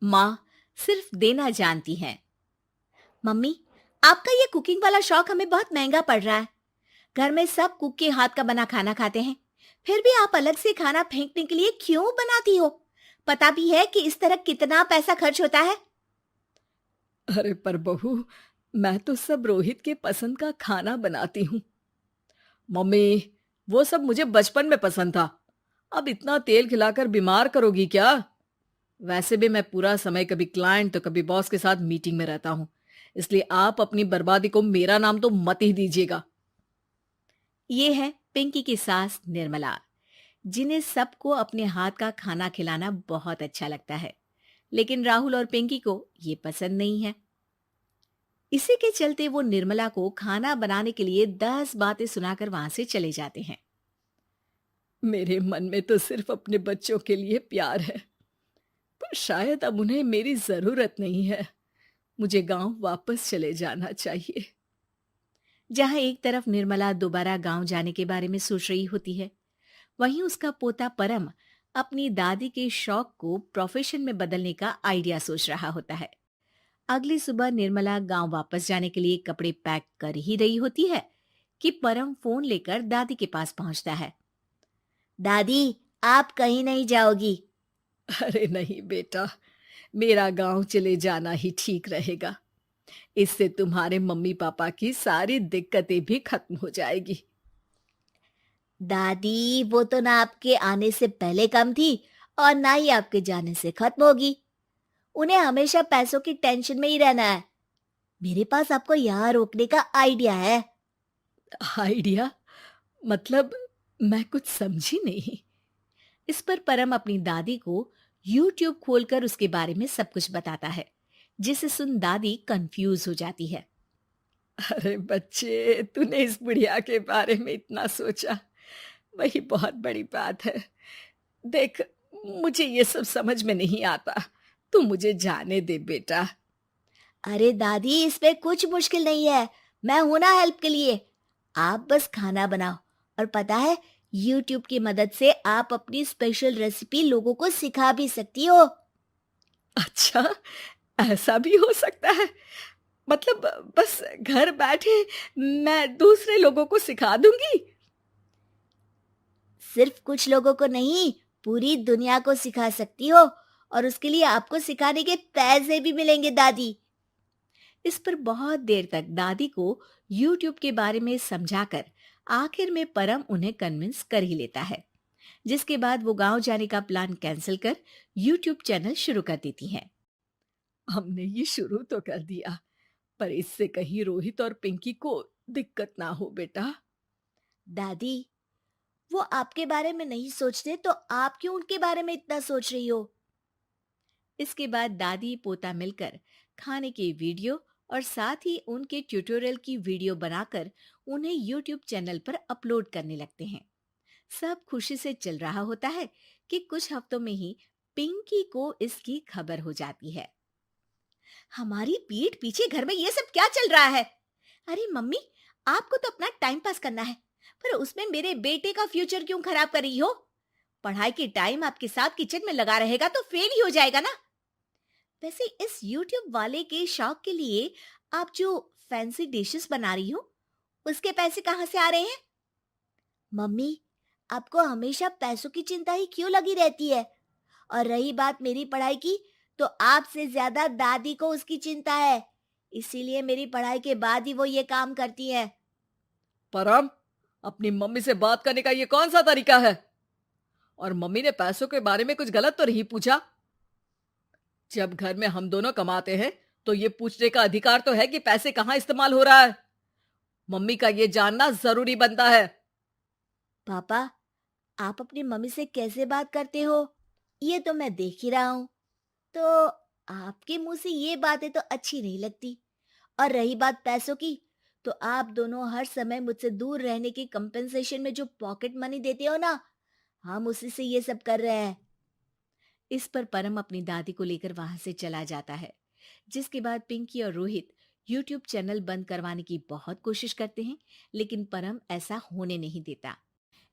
माँ सिर्फ देना जानती हैं। मम्मी, आपका ये कुकिंग वाला शौक हमें बहुत महंगा पड़ रहा है। घर में सब कुक के हाथ का बना खाना खाते हैं, फिर भी आप अलग से खाना फेंकने के लिए क्यों बनाती हो? पता भी है कि इस तरह कितना पैसा खर्च होता है। अरे पर बहू, मैं तो सब रोहित के पसंद का खाना बनाती हूँ। मम्मी, वो सब मुझे बचपन में पसंद था। अब इतना तेल खिलाकर बीमार करोगी क्या? वैसे भी मैं पूरा समय कभी क्लाइंट तो कभी बॉस के साथ मीटिंग में रहता हूँ, इसलिए आप अपनी बर्बादी को मेरा नाम तो मत ही दीजिएगा। ये है पिंकी की सास निर्मला, जिन्हें सबको अपने हाथ का खाना खिलाना बहुत अच्छा लगता है, लेकिन राहुल और पिंकी को ये पसंद नहीं है। इसी के चलते वो निर्मला को खाना बनाने के लिए 10 बातें सुनाकर वहां से चले जाते हैं। मेरे मन में तो सिर्फ अपने बच्चों के लिए प्यार है, पर शायद अब उन्हें मेरी जरूरत नहीं है। मुझे गांव वापस चले जाना चाहिए। जहां एक तरफ निर्मला दोबारा गांव जाने के बारे में सोच रही होती है, वहीं उसका पोता परम अपनी दादी के शौक को प्रोफेशन में बदलने का आइडिया सोच रहा होता है। अगली सुबह निर्मला गांव वापस जाने के लिए कपड़े पैक कर ही रही होती है कि परम फोन लेकर दादी के पास पहुंचता है। दादी, आप कहीं नहीं जाओगी? अरे नहीं बेटा, मेरा गांव चले जाना ही ठीक रहेगा। इससे तुम्हारे मम्मी पापा की सारी दिक्कतें भी खत्म हो जाएगी। दादी, वो तो ना आपके आने से पहले कम थी और ना ही आपके जाने से खत्म होगी। उन्हें हमेशा पैसों की टेंशन में ही रहना है। मेरे पास आपको यहाँ रोकने का आइडिया है। आइडिया? मतलब, मैं कुछ समझी नहीं। इस पर परम अपनी दादी को YouTube खोलकर उसके बारे में सब कुछ बताता है, जिसे सुन दादी कंफ्यूज हो जाती है। अरे बच्चे, तूने इस बुढ़िया के बारे में इतना सोचा, वही बहुत बड़ी बात है। देख, मुझे ये सब समझ में नहीं आता। तू मुझे जाने दे बेटा। अरे दादी, इसमें कुछ मुश्किल नहीं है। मैं हूं ना हेल्प के लिए। आप बस खाना बनाओ, और पता है, YouTube की मदद से आप अपनी स्पेशल रेसिपी लोगों को सिखा भी सकती हो। अच्छा, ऐसा भी हो सकता है? मतलब, बस घर बैठे मैं दूसरे लोगों को सिखा दूंगी? सिर्फ कुछ लोगों को नहीं, पूरी दुनिया को सिखा सकती हो, और उसके लिए आपको सिखाने के पैसे भी मिलेंगे दादी। इस पर बहुत देर तक दादी को YouTube के बारे में समझाकर आखिर में परम उन्हें कन्विंस कर ही लेता है, जिसके बाद वो गांव जाने का प्लान कैंसिल कर YouTube चैनल शुरू कर देती हैं। हमने ये शुरू तो कर दिया, पर इससे कहीं रोहित और पिंकी को दिक्कत ना हो बेटा। दादी, वो आपके बारे में नहीं सोचते तो आप क्यों उनके बारे में इतना सोच रही हो? इसके बाद दादी पोता मिलकर खाने की वीडियो और साथ ही उनके ट्यूटोरियल की वीडियो बनाकर उन्हें YouTube चैनल पर अपलोड करने लगते हैं। सब खुशी से चल रहा होता है कि कुछ हफ्तों में ही पिंकी को इसकी खबर हो जाती है। हमारी पीठ पीछे घर में ये सब क्या चल रहा है? अरे मम्मी, आपको तो अपना टाइम पास करना है, पर उसमें मेरे बेटे का फ्यूचर क्यों खराब कर रही हो? पढ़ाई के टाइम आपके साथ किचन में लगा रहेगा तो फेल ही हो जाएगा ना। वैसे इस YouTube वाले के शौक के लिए आप जो फैंसी डिशेस बना रही हो, उसके पैसे कहाँ से आ रहे हैं? मम्मी, आपको हमेशा पैसों की चिंता ही क्यों लगी रहती है? और रही बात मेरी पढ़ाई की, तो आपसे ज्यादा दादी को उसकी चिंता है। इसीलिए मेरी पढ़ाई के बाद ही वो ये काम करती है। परम, अपनी मम्मी से बात करने का ये कौन सा तरीका है? और मम्मी ने पैसों के बारे में कुछ गलत तो नहीं पूछा? जब घर में हम दोनों कमाते हैं, तो ये पूछने का अधिकार तो है कि पैसे कहाँ इस्तेमाल हो रहा है। मम्मी का ये जानना जरूरी बनता है। पापा, आप अपनी मम्मी से कैसे बात करते हो, ये तो मैं देख ही रहा हूँ। तो आपके मुंह से ये बातें तो अच्छी नहीं लगती। और रही बात पैसों की, तो आप दोनों हर समय मुझसे दूर रहने की कंपेंसेशन में जो पॉकेट मनी देते हो ना, हम उसी से ये सब कर रहे हैं। इस पर परम अपनी दादी को लेकर वहां से चला जाता है, जिसके बाद पिंकी और रोहित YouTube चैनल बंद करवाने की बहुत कोशिश करते हैं, लेकिन परम ऐसा होने नहीं देता।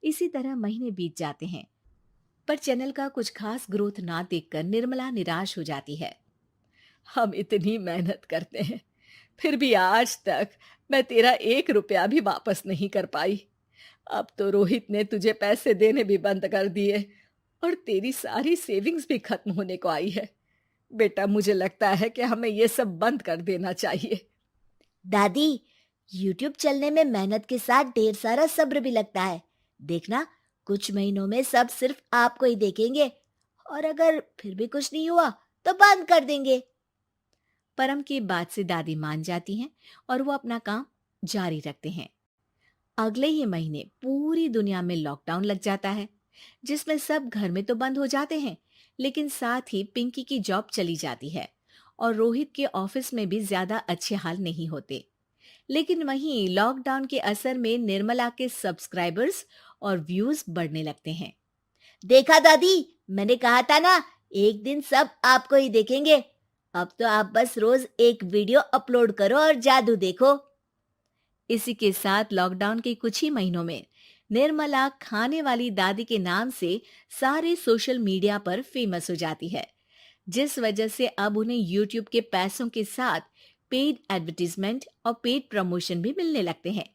इसी तरह महीने बीत जाते हैं। पर चैनल का कुछ खास ग्रोथ ना देखकर निर्मला निराश हो जाती है। हम इतनी मेहनत करते हैं, फिर भी आज तक मैं तेरा 1 रुपया भी वापस नहीं कर पाई। अब तो रोहित ने तुझे पैसे देने भी बंद कर दिए और तेरी सारी सेविंग्स भी खत्म होने को आई है। बेटा, मुझे लगता है कि हमें ये सब बंद कर देना चाहिए। दादी, यूट्यूब चलने में मेहनत के साथ ढेर सारा सब्र भी लगता है। देखना, कुछ महीनों में सब सिर्फ आपको ही देखेंगे, और अगर फिर भी कुछ नहीं हुआ तो बंद कर देंगे। परम की बात से दादी मान जाती हैं और वो अपना काम जारी रखते हैं। अगले ही महीने पूरी दुनिया में लॉकडाउन लग जाता है, जिसमें सब घर में तो बंद हो जाते हैं, लेकिन साथ ही पिंकी की जॉब चली जाती है और रोहित के ऑफिस में भी ज्यादा अच्छे हाल नहीं होते। लेकिन वहीं लॉकडाउन के असर में निर्मला के सब्सक्राइबर्स और व्यूज बढ़ने लगते हैं। देखा दादी, मैंने कहा था ना, एक दिन सब आपको ही देखेंगे। अब तो आप बस रोज एक वीडियो अपलोड करो और जादू देखो। इसी के साथ लॉकडाउन के कुछ ही महीनों में निर्मला खाने वाली दादी के नाम से सारे सोशल मीडिया पर फेमस हो जाती है, जिस वजह से अब उन्हें यूट्यूब के पैसों के साथ पेड एडवर्टीजमेंट और पेड प्रमोशन भी मिलने लगते हैं।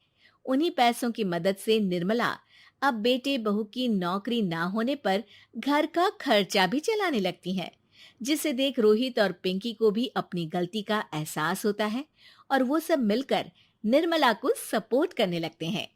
उन्हीं पैसों की मदद से निर्मला अब बेटे बहू की नौकरी ना होने पर घर का खर्चा भी चलाने लगती हैं, जिसे देख रोहित और पिंकी को भी अपनी गलती का एहसास होता है और वो सब मिलकर निर्मला को सपोर्ट करने लगते हैं।